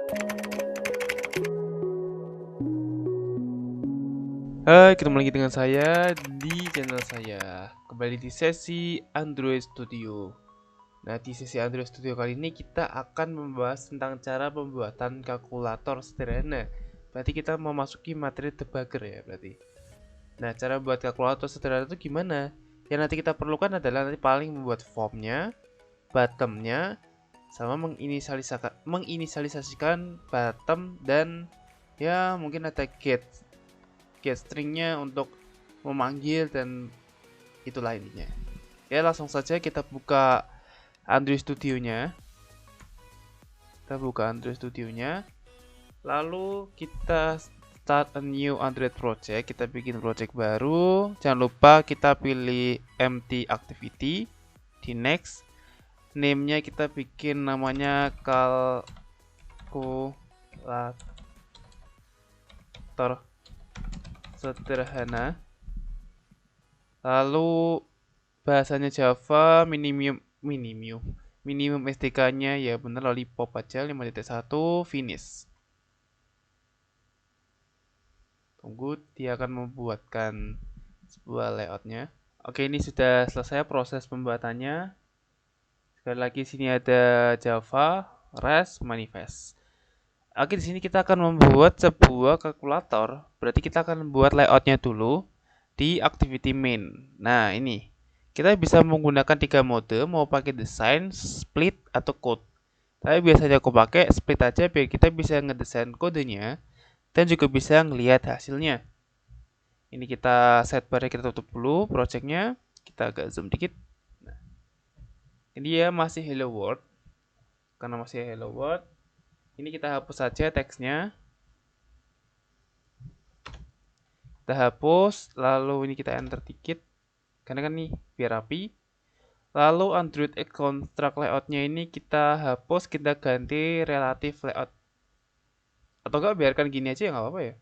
Hai, ketemu lagi dengan saya di channel saya. Kembali di sesi Android Studio. Nah, di sesi Android Studio kali ini kita akan membahas tentang cara pembuatan kalkulator sederhana. Berarti kita memasuki materi debugger ya, berarti. Nah, cara buat kalkulator sederhana itu gimana? Yang nanti kita perlukan adalah nanti paling membuat formnya, bottomnya, sama menginisialisasikan bottom dan ya mungkin ada get stringnya untuk memanggil dan itulah intinya. Ya langsung saja kita buka Android Studio-nya. Lalu kita start a new Android project. Kita bikin project baru. Jangan lupa kita pilih empty activity di next. Name-nya kita bikin namanya kalkulator sederhana. Lalu bahasanya Java, minimum SDK-nya ya bener lollipop aja 5.1 finish. Tunggu, dia akan membuatkan sebuah layoutnya. Oke, ini sudah selesai proses pembuatannya. Sekali lagi sini ada Java, REST, manifest. Oke, di sini kita akan membuat sebuah kalkulator. Berarti kita akan membuat layoutnya dulu di activity main. Nah, ini kita bisa menggunakan 3 mode, mau pakai desain, split, atau code. Tapi biasanya aku pakai split aja biar kita bisa ngedesain kodenya dan juga bisa ngelihat hasilnya. Ini kita set bar, kita tutup dulu projectnya, kita agak zoom dikit. Nah, ini dia masih hello world. Karena masih hello world, ini kita hapus saja teksnya. Kita hapus, lalu ini kita enter dikit karena kan nih biar rapi. Lalu Android construct layoutnya ini kita hapus, kita ganti relative layout. Atau enggak biarkan gini aja ya nggak apa-apa ya.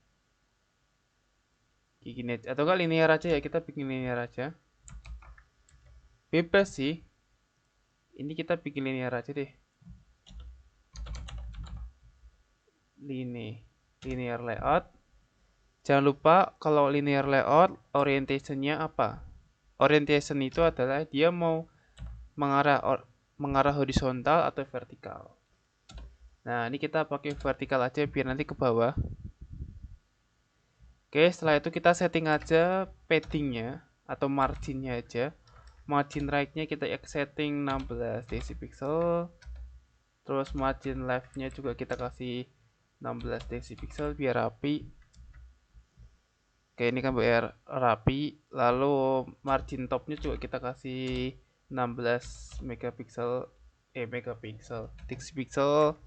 Gini aja. Atau enggak linear aja ya, kita bikin linear aja. Bebas sih. Ini kita bikin linear aja deh. Linear layout. Jangan lupa kalau linear layout orientationnya apa? Orientation itu adalah dia mau mengarah horizontal atau vertikal. Nah, ini kita pakai vertikal aja biar nanti ke bawah. Oke, setelah itu kita setting aja paddingnya atau marginnya aja. Margin right-nya kita setting 16 decipixel. Terus margin left-nya juga kita kasih 16 decipixel biar rapi. Oke, ini kan biar rapi. Lalu margin top-nya juga kita kasih 16 decipixel.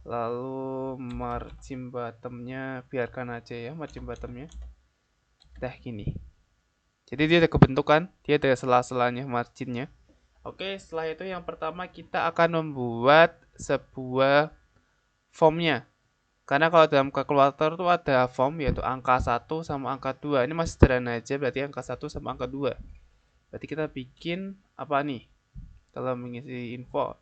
Lalu margin bottomnya biarkan aja ya, margin bottomnya dah gini. Jadi dia ada kebentukan, dia ada sela-selanya marginnya. Oke, setelah itu yang pertama kita akan membuat sebuah formnya. Karena kalau dalam kalkulator tuh ada form yaitu angka 1 sama angka 2. Ini masih sederhana aja, berarti angka 1 sama angka 2. Berarti kita bikin apa nih? Kalau mengisi info.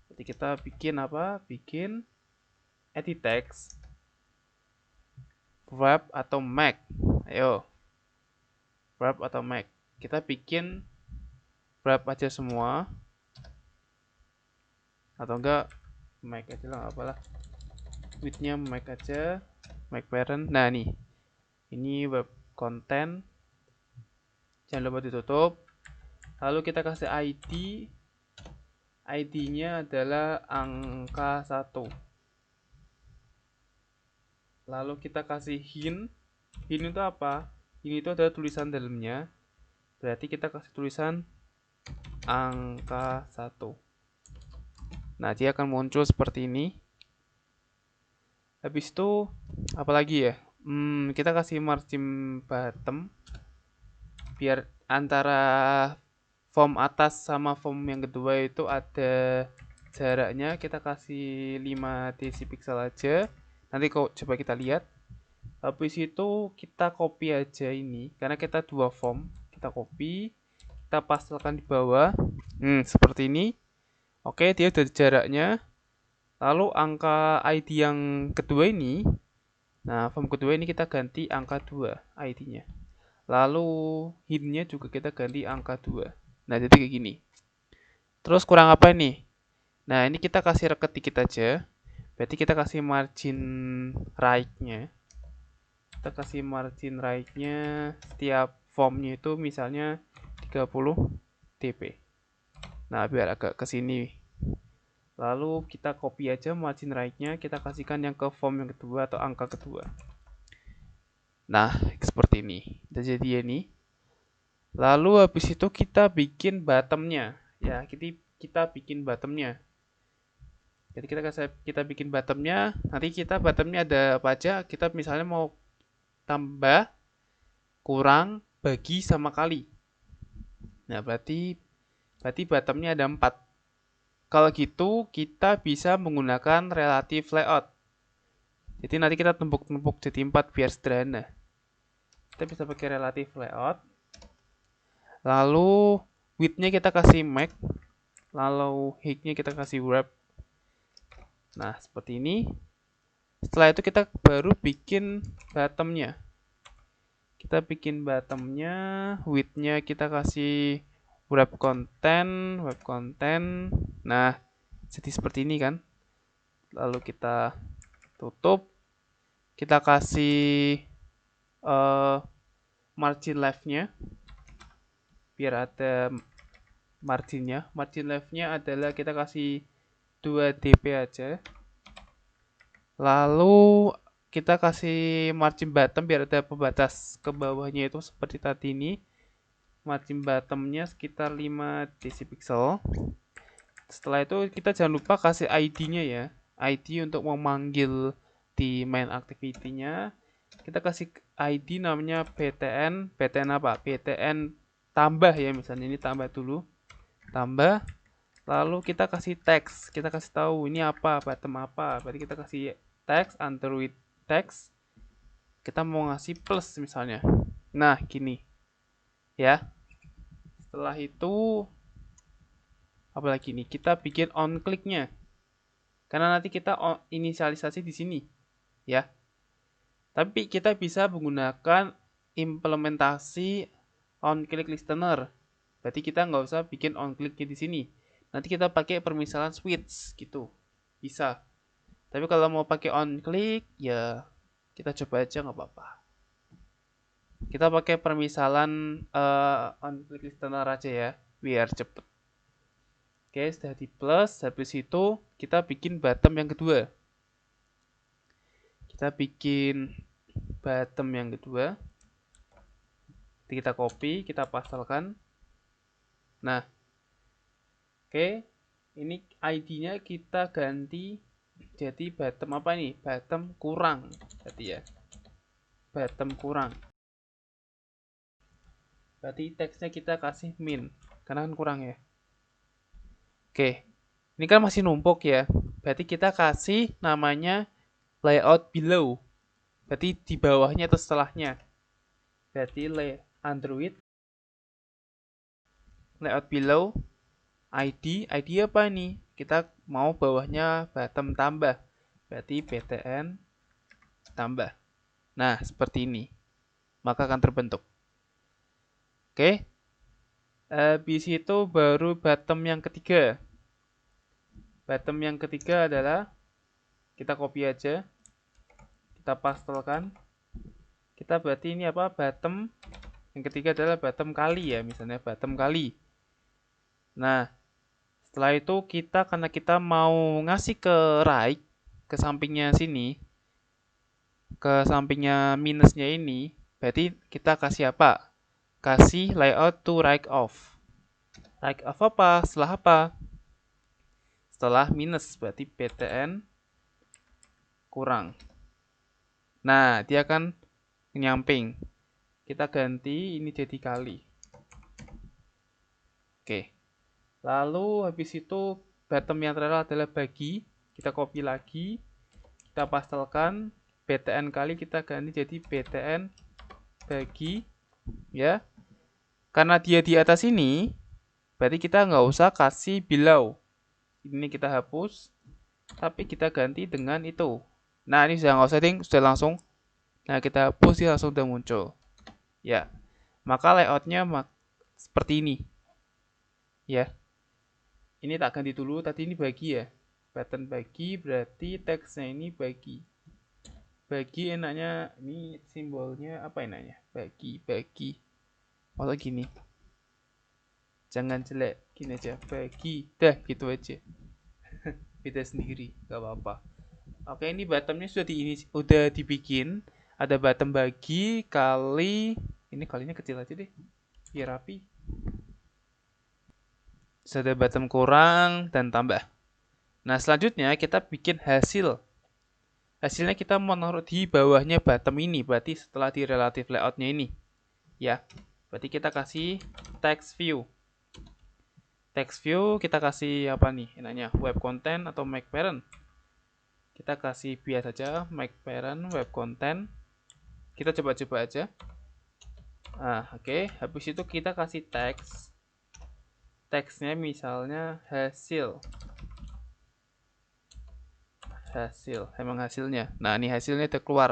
Berarti kita bikin apa? Bikin edit text, wrap atau Mac. Ayo. Wrap atau Mac. Kita bikin wrap aja semua. Atau enggak Mac aja lah, apalah. Width-nya Mac aja. Mac parent. Nah, nih. Ini web content. Jangan lupa ditutup. Lalu kita kasih ID. ID-nya adalah angka 1. Lalu kita kasih hint. Hint itu apa? Hint itu adalah tulisan dalamnya. Berarti kita kasih tulisan angka 1. Nah, dia akan muncul seperti ini. Habis itu apalagi ya? Kita kasih margin bottom biar antara form atas sama form yang kedua itu ada jaraknya. Kita kasih 5 decipixel aja. Nanti kok coba kita lihat. Habis itu kita copy aja ini karena kita dua form. Kita copy, kita pastelkan di bawah. Seperti ini. Oke, dia udah jaraknya. Lalu angka ID yang kedua ini, nah form kedua ini kita ganti angka 2 ID-nya. Lalu hint-nya juga kita ganti angka 2. Nah, jadi kayak gini. Terus kurang apa nih? Nah, ini kita kasih reket dikit aja. Berarti kita kasih margin right-nya. Kita kasih margin right-nya setiap formnya itu misalnya 30 dp. Nah, biar agak ke sini. Lalu kita copy aja margin right-nya, kita kasihkan yang ke form yang kedua atau angka kedua. Nah, seperti ini. Udah jadi ini. Lalu habis itu kita bikin bottom-nya. Ya, kita bikin bottom-nya. Jadi kita bikin bottom-nya, nanti kita bottom-nya ada apa aja? Kita misalnya mau tambah, kurang, bagi sama kali. Nah, berarti bottom-nya ada 4. Kalau gitu, kita bisa menggunakan relative layout. Jadi nanti kita tumpuk-tumpuk jadi 4 biar sederhana. Kita bisa pakai relative layout. Lalu width-nya kita kasih max. Lalu height-nya kita kasih wrap. Nah, seperti ini. Setelah itu kita baru bikin bottom-nya. Kita bikin bottom-nya, width-nya kita kasih wrap content. Nah, jadi seperti ini kan. Lalu kita tutup. Kita kasih margin left-nya. Biar ada marginnya. Margin left-nya adalah kita kasih 2 dp aja. Lalu kita kasih margin bottom biar ada pembatas ke bawahnya itu seperti tadi ini. Margin bottomnya sekitar 5 dpixel. Setelah itu kita jangan lupa kasih ID-nya ya. ID untuk memanggil di main activity-nya. Kita kasih ID namanya btn. Btn apa? Btn tambah ya, misalnya ini tambah dulu. Tambah. Lalu kita kasih teks, kita kasih tahu ini apa, bottom apa. Berarti kita kasih teks, Android teks. Kita mau ngasih plus misalnya. Nah, gini. Ya. Setelah itu apalagi nih? Kita bikin on click-nya. Karena nanti kita inisialisasi di sini, ya. Tapi kita bisa menggunakan implementasi on click listener. Berarti kita nggak usah bikin on click-nya di sini. Nanti kita pakai permisalan switch gitu. Bisa. Tapi kalau mau pakai on click, ya kita coba aja nggak apa-apa. Kita pakai permisalan on click listener aja ya, biar cepet. Oke, sudah di plus. Habis itu kita bikin bottom yang kedua. Kita bikin bottom yang kedua. Kita copy, kita pastelkan. Nah, oke, ini ID-nya kita ganti jadi bottom apa nih? Bottom kurang, berarti ya. Bottom kurang. Berarti teksnya kita kasih min, karena kan kurang ya. Oke, ini kan masih numpuk ya. Berarti kita kasih namanya layout below. Berarti di bawahnya atau setelahnya. Berarti Android layout below ID apa nih? Kita mau bawahnya bottom tambah. Berarti btn tambah. Nah, seperti ini. Maka akan terbentuk. Oke. Habis itu baru bottom yang ketiga. Bottom yang ketiga adalah kita copy aja. Kita pastelkan. Kita berarti ini apa? Bottom yang ketiga adalah bottom kali ya, misalnya bottom kali. Nah, setelah itu kita karena kita mau ngasih ke right, ke sampingnya sini, ke sampingnya minusnya ini, berarti kita kasih apa? Kasih layout to right of. Right of apa? Setelah apa? Setelah minus, berarti btn kurang. Nah, dia akan nyamping. Kita ganti ini jadi kali. Oke. Lalu habis itu bottom yang terakhir adalah bagi. Kita copy lagi. Kita pastelkan. btn kali kita ganti jadi btn bagi. Ya. Karena dia di atas ini, berarti kita nggak usah kasih below. Ini kita hapus. tapi kita ganti dengan itu. Nah, ini sudah nggak usah setting, sudah langsung. Nah, kita push dia langsung udah muncul. Ya, maka layoutnya seperti ini. Ya, ini tak ganti dulu. Tadi ini bagi ya. Button bagi berarti teksnya ini bagi. Bagi enaknya ini simbolnya apa enaknya? Bagi. Maksudnya gini. Jangan jelek, gini aja. Bagi. Dah, gitu aja. Beda sendiri, gak apa-apa. Oke, ini bottomnya udah dibikin. Ada bottom bagi kali, ini kalinya kecil aja deh, biar rapi. Terus ada bottom kurang dan tambah. Nah, selanjutnya kita bikin hasil. Hasilnya kita mau naruh di bawahnya bottom ini, berarti setelah di relative layoutnya ini. Ya, berarti kita kasih text view. Text view kita kasih apa nih enaknya? Web content atau make parent? Kita kasih biasa saja, make parent, web content. Kita coba-coba aja. Nah, oke. Habis itu kita kasih teks. Teksnya misalnya hasil. Emang hasilnya. Nah, ini hasilnya udah keluar.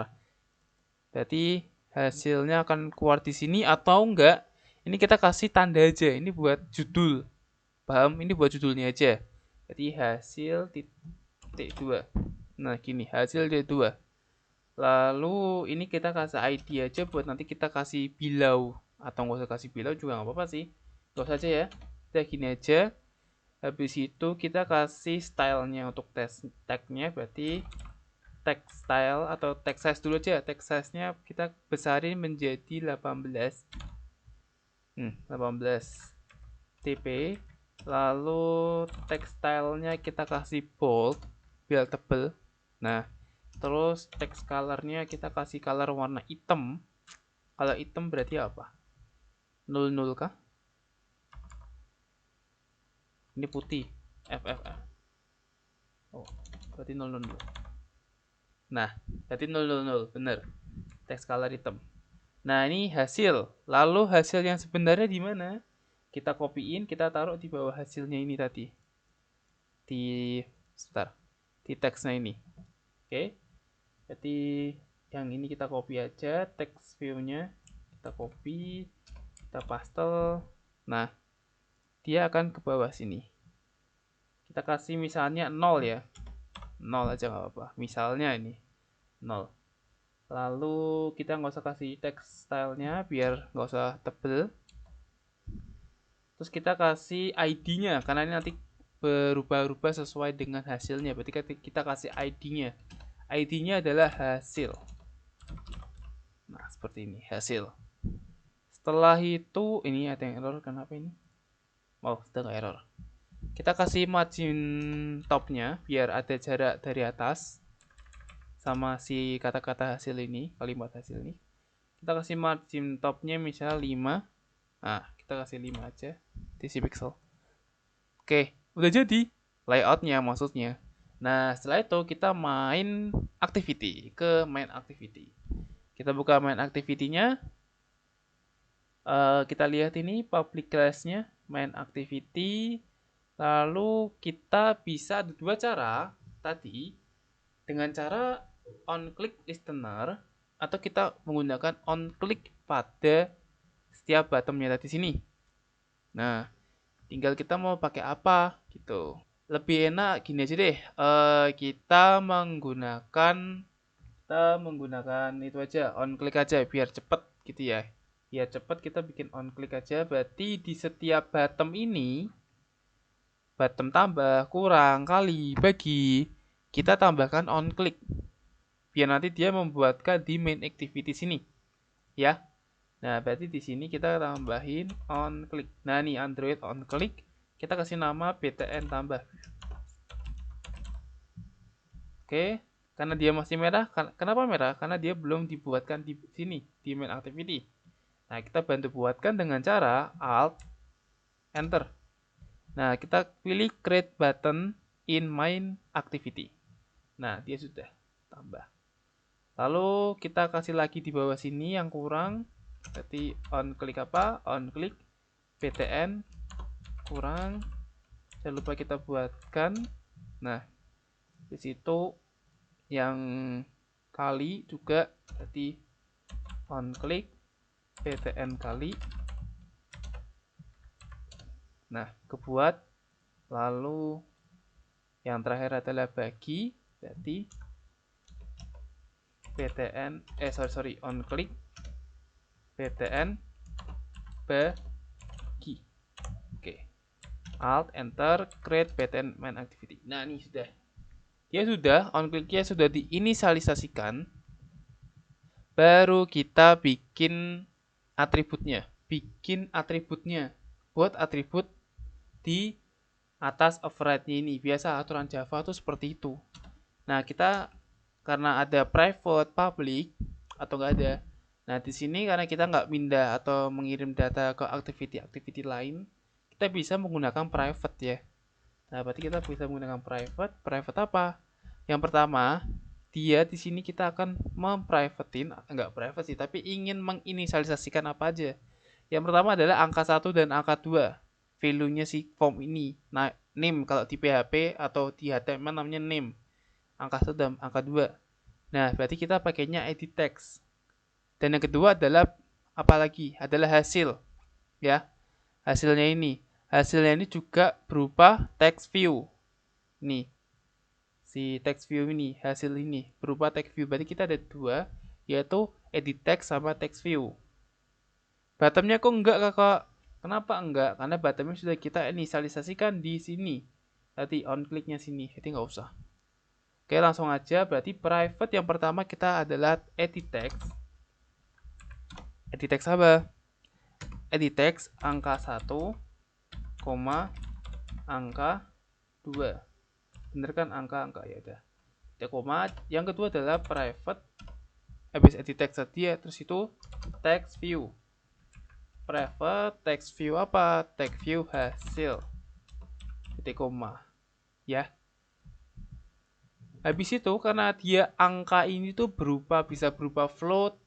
Berarti hasilnya akan keluar di sini atau enggak? Ini kita kasih tanda aja. Ini buat judul. Paham? Ini buat judulnya aja. Jadi hasil titik 2. Nah, gini, hasil titik 2. Lalu ini kita kasih ID aja buat nanti kita kasih below. Atau nggak usah kasih below juga nggak apa-apa sih. Nggak usah aja ya. Udah gini aja. Habis itu kita kasih stylenya untuk tagnya, berarti text style atau text size dulu aja. Text size-nya kita besarin menjadi 18. 18 TP. Lalu text style-nya kita kasih bold biar tebel. Nah, terus text color-nya kita kasih color warna hitam. Kalau hitam berarti apa? 00 kah? Ini putih. FFF. Oh, berarti 000. Nah, berarti 000. Bener. Text color hitam. Nah, ini hasil. Lalu hasil yang sebenarnya di mana? Kita copyin, kita taruh di bawah hasilnya ini tadi. Di teksnya ini. Oke. Jadi yang ini kita copy aja, text view-nya kita copy, kita paste. Nah, dia akan ke bawah sini. Kita kasih misalnya 0 ya. 0 aja nggak apa-apa. Misalnya ini 0. Lalu kita nggak usah kasih text style-nya biar nggak usah tebel. Terus kita kasih ID-nya karena ini nanti berubah-ubah sesuai dengan hasilnya. Berarti kita kasih ID-nya. ID-nya adalah hasil. Nah, seperti ini, hasil. Setelah itu, ini ada yang error, kenapa ini? Oh, sudah nggak error. Kita kasih margin top-nya, biar ada jarak dari atas sama si kata-kata hasil ini, kalimat hasil ini. Kita kasih margin top-nya misalnya 5. Nah, kita kasih 5 aja, DC pixel. Oke, udah jadi layoutnya maksudnya. Nah, setelah itu kita main activity, ke main activity. Kita buka main activity-nya. Kita lihat ini public class-nya, main activity. Lalu kita bisa ada dua cara tadi. Dengan cara on click listener atau kita menggunakan on click pada setiap bottomnya tadi sini. Nah, tinggal kita mau pakai apa gitu. Lebih enak gini aja deh. Kita menggunakan itu aja, on click aja biar cepet gitu ya. Biar cepet kita bikin on click aja. Berarti di setiap bottom ini, bottom tambah, kurang, kali, bagi, kita tambahkan on click. Biar nanti dia membuatkan di main activity sini. Ya. Nah, berarti di sini kita tambahin on click. Nah, nih Android on click, kita kasih nama btn tambah. Oke, karena dia masih merah. Kenapa merah? Karena dia belum dibuatkan di sini, di main activity. Nah, kita bantu buatkan dengan cara Alt, Enter. Nah, kita pilih create button in main activity. Nah, dia sudah tambah. Lalu kita kasih lagi di bawah sini yang kurang. Jadi on click apa? On click btn kurang. Jangan lupa kita buatkan. Nah, Di situ yang kali juga berarti on click ptn kali. Nah, kebuat. Lalu yang terakhir adalah bagi, berarti ptn on click ptn bagi. Oke. Alt enter create ptn main activity. Nah, ini sudah. Ya sudah, on click-nya sudah diinisialisasikan. Baru kita bikin atributnya. Buat atribut di atas override-nya ini. Biasa aturan Java tuh seperti itu. Nah, kita karena ada private, public, atau nggak ada. Nah, di sini karena kita nggak pindah atau mengirim data ke activity lain, kita bisa menggunakan private ya. Nah, berarti kita bisa menggunakan private. Private apa? Yang pertama, dia di sini kita akan memprivatein, enggak private sih, tapi ingin menginisialisasikan apa aja. Yang pertama adalah angka 1 dan angka 2. Value-nya si form ini. Nah, name kalau di PHP atau di HTML namanya name. Angka 1 dan angka 2. Nah, berarti kita pakainya edit text. Dan yang kedua adalah apa lagi? Adalah hasil. Ya. Hasilnya ini. Hasilnya ini juga berupa text view. Nih. Si text view ini, hasil ini berupa text view. Berarti kita ada dua, yaitu edit text sama text view. Bottomnya kok enggak kakak? Kenapa enggak? Karena bottomnya sudah kita inisialisasikan di sini. Tadi on clicknya sini, jadi nggak usah. Oke, langsung aja. Berarti private yang pertama kita adalah edit text. Edit text apa? Edit text angka 1, angka 2. Bener kan angka-angka ya udah. Koma. Yang kedua adalah private. Habis edit text tadi ya, terus itu text view. Private text view apa? Text view hasil. Titik koma. Ya. Habis itu karena dia angka ini tuh bisa berupa float,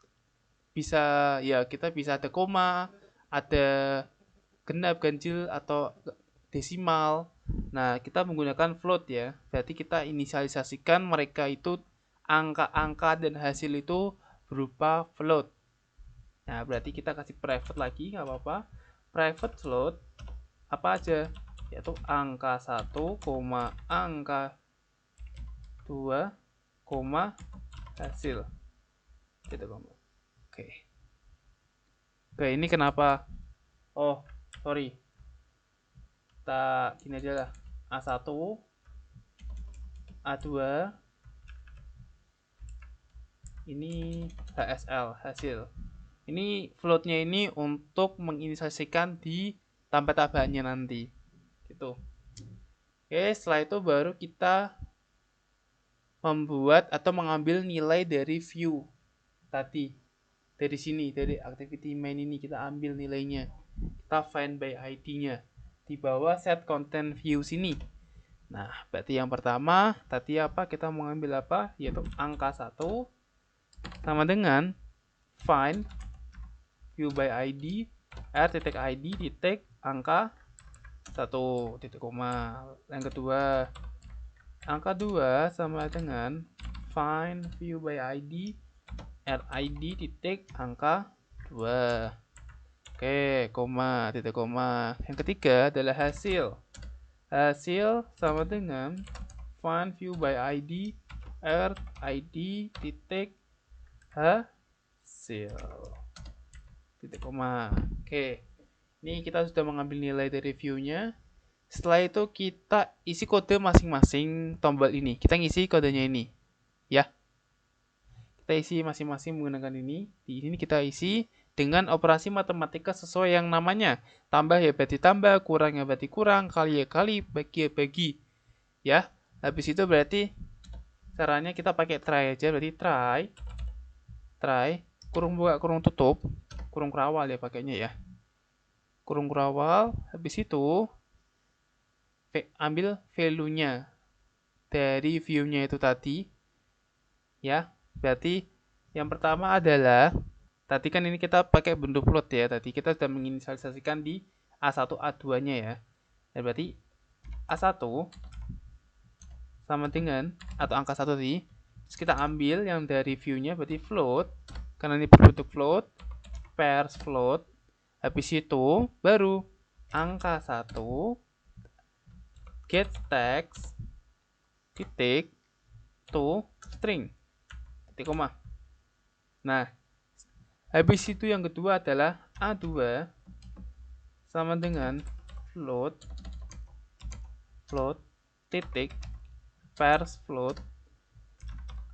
bisa ya kita bisa ada koma, ada genap, ganjil atau desimal. Nah, kita menggunakan float ya. Berarti kita inisialisasikan mereka itu angka-angka dan hasil itu berupa float. Nah, berarti kita kasih private lagi, nggak apa-apa. Private float apa aja? Yaitu angka 1, angka 2, hasil. Gitu, Oke. Oke, ini kenapa? Oh, sorry. Kita gini aja lah. A1, A2, ini HSL, hasil. Ini floatnya ini untuk menginisialisasikan di tempat tambahannya nanti. Gitu. Oke, setelah itu baru kita membuat atau mengambil nilai dari view tadi. Dari sini, dari activity main ini kita ambil nilainya. Kita find by ID-nya. Di bawah set content view sini. Nah, berarti yang pertama tadi apa? Kita mengambil apa? Yaitu angka 1 sama dengan find view by ID r.id titik angka 1 titik koma. Yang kedua, angka 2 sama dengan find view by ID rid titik angka 2. Oke, koma, titik koma. Yang ketiga adalah hasil. Hasil sama dengan find view by ID rid titik hasil. Titik koma. Oke. Ini kita sudah mengambil nilai dari view-nya. Setelah itu kita isi kode masing-masing tombol ini. Kita ngisi kodenya ini. Ya. Kita isi masing-masing menggunakan ini. Di sini kita isi dengan operasi matematika sesuai yang namanya. Tambah ya berarti tambah, kurang ya berarti kurang, kali ya kali, bagi ya bagi. Ya, habis itu berarti caranya kita pakai try aja. Berarti try, kurung buka, kurung tutup, kurung kerawal ya pakainya ya. Kurung kerawal, habis itu ambil value-nya dari view-nya itu tadi. Ya, berarti yang pertama adalah tadi kan ini kita pakai bentuk float ya. Tadi kita sudah menginisialisasikan di A1, A2-nya ya. Dan berarti A1 sama dengan atau angka 1 tadi. Terus kita ambil yang dari view-nya berarti float. Karena ini berbentuk float, pairs float. Habis itu baru angka 1 get text titik to string titik koma. Nah, habis itu yang kedua adalah A2 sama dengan float titik pairs float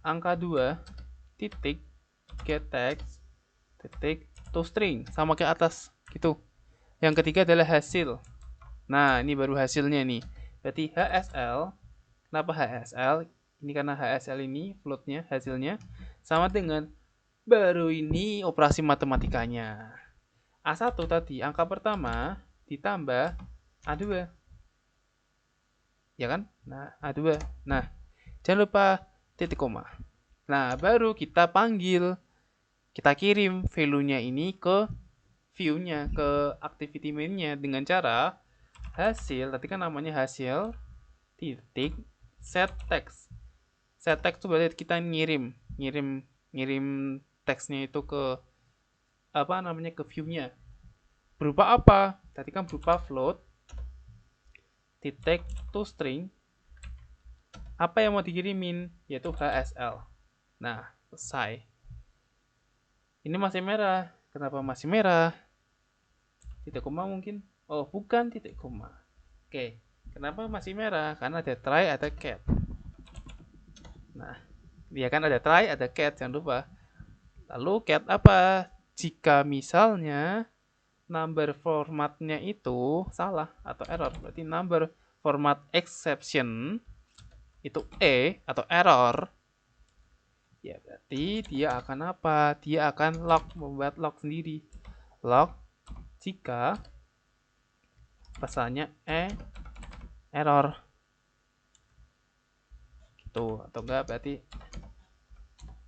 angka 2 titik get text titik to string, sama kayak atas gitu. Yang ketiga adalah hasil. Nah, ini baru hasilnya nih. Berarti HSL. Kenapa HSL? Ini karena HSL ini floatnya, hasilnya sama dengan baru ini operasi matematikanya. A1 tadi angka pertama ditambah A2. Ya kan? Nah, A2. Nah, jangan lupa titik koma. Nah, baru kita panggil, kita kirim value-nya ini ke view-nya, ke activity main-nya dengan cara hasil, tadi kan namanya hasil titik set text. Set text itu berarti kita ngirim teksnya itu ke apa namanya, ke view-nya. Berupa apa? Tadi kan berupa float titik to string. Apa yang mau dikirimin? Yaitu HSL. Nah, selesai. Ini masih merah. Kenapa masih merah? Titik koma mungkin? Oh, bukan titik koma. Oke, kenapa masih merah? Karena ada try, ada cat. Nah, dia kan ada try, ada cat, jangan lupa. Lalu cat apa? Jika misalnya number formatnya itu salah atau error, berarti number format exception itu atau error, ya berarti dia akan apa? Dia akan log, membuat log sendiri. Log jika pesannya error gitu, atau enggak berarti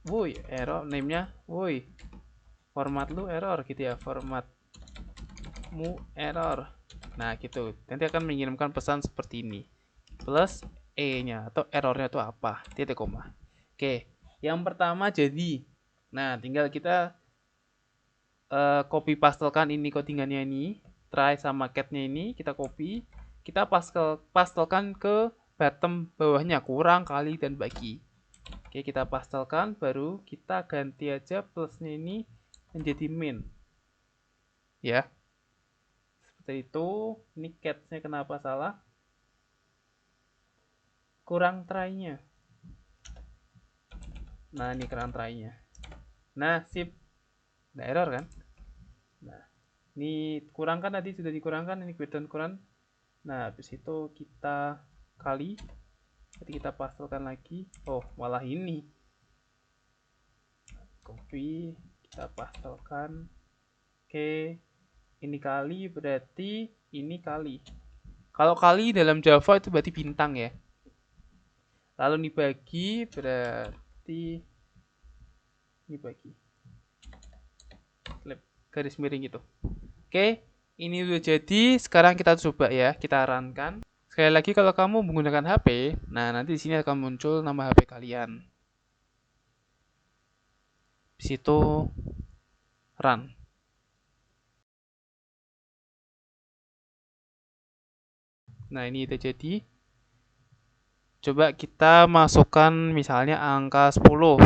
woi error, name-nya woi format lu error gitu ya, formatmu error. Nah gitu, nanti akan mengirimkan pesan seperti ini plus nya atau errornya itu apa, titik koma. Oke, yang pertama jadi. Nah, tinggal kita copy pastekan ini codingannya ini, try sama cat-nya ini kita copy, kita pastelkan ke bottom bawahnya, kurang, kali, dan bagi. Oke, kita pastelkan, baru kita ganti aja plusnya ini menjadi min. Ya, seperti itu. Ini cat-nya kenapa salah? Kurang try-nya. Nah, ini kurang try-nya. Nah, sip. Ada error kan? Nah, ini kurang kan, tadi sudah dikurangkan, ini kelihatan kurang. Nah, habis itu kita kali. Jadi kita pastelkan lagi. Oh, malah ini. Copy, kita pastelkan. Oke, ini kali berarti ini kali. Kalau kali dalam Java itu berarti bintang ya. Lalu dibagi berarti ini bagi. Garis miring itu. Oke, ini udah jadi. Sekarang kita coba ya, kita runkan. Sekali lagi kalau kamu menggunakan HP, nah nanti di sini akan muncul nama HP kalian. Di situ run. Nah, ini udah jadi. Coba kita masukkan misalnya angka 10.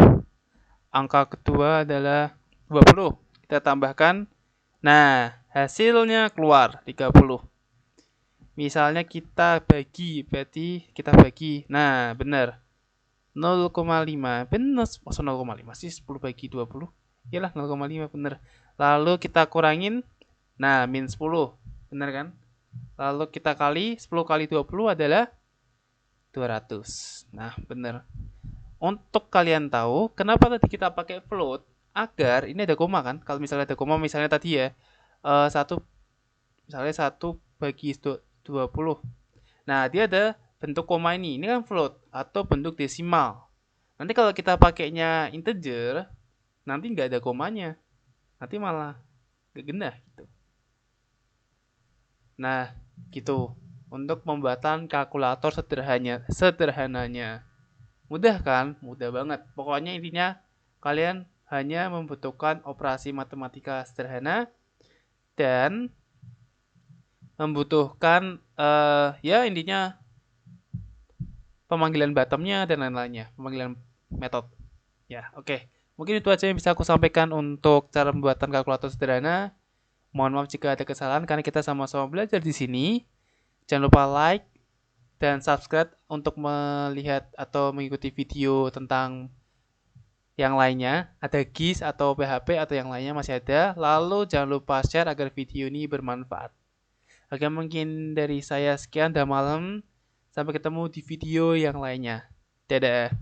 Angka kedua adalah 20. Kita tambahkan. Nah, hasilnya keluar 30. Misalnya kita bagi, berarti kita bagi. Nah, benar. 0,5. Benar, maksud 0,5 sih, 10 bagi 20. Iyalah 0,5 benar. Lalu kita kurangin. Nah, min 10. Benar kan? Lalu kita kali 10 kali 20 adalah 200. Nah, benar. Untuk kalian tahu, kenapa tadi kita pakai float? Agar ini ada koma kan? Kalau misalnya ada koma, misalnya tadi ya, misalnya 1 bagi 20. Nah, dia ada bentuk koma ini. Ini kan float atau bentuk desimal. Nanti kalau kita pakainya integer, nanti nggak ada komanya. Nanti malah gak genah gitu. Nah, gitu. untuk pembuatan kalkulator sederhananya. Mudah kan? Mudah banget. Pokoknya intinya kalian hanya membutuhkan operasi matematika sederhana dan membutuhkan ya intinya pemanggilan bottomnya dan lain-lainnya, pemanggilan metode. Ya, oke. Mungkin itu aja yang bisa aku sampaikan untuk cara pembuatan kalkulator sederhana. Mohon maaf jika ada kesalahan karena kita sama-sama belajar di sini. Jangan lupa like dan subscribe untuk melihat atau mengikuti video tentang yang lainnya. Ada GIS atau PHP atau yang lainnya masih ada. Lalu jangan lupa share agar video ini bermanfaat. Oke, mungkin dari saya sekian dan malam. Sampai ketemu di video yang lainnya. Dadah.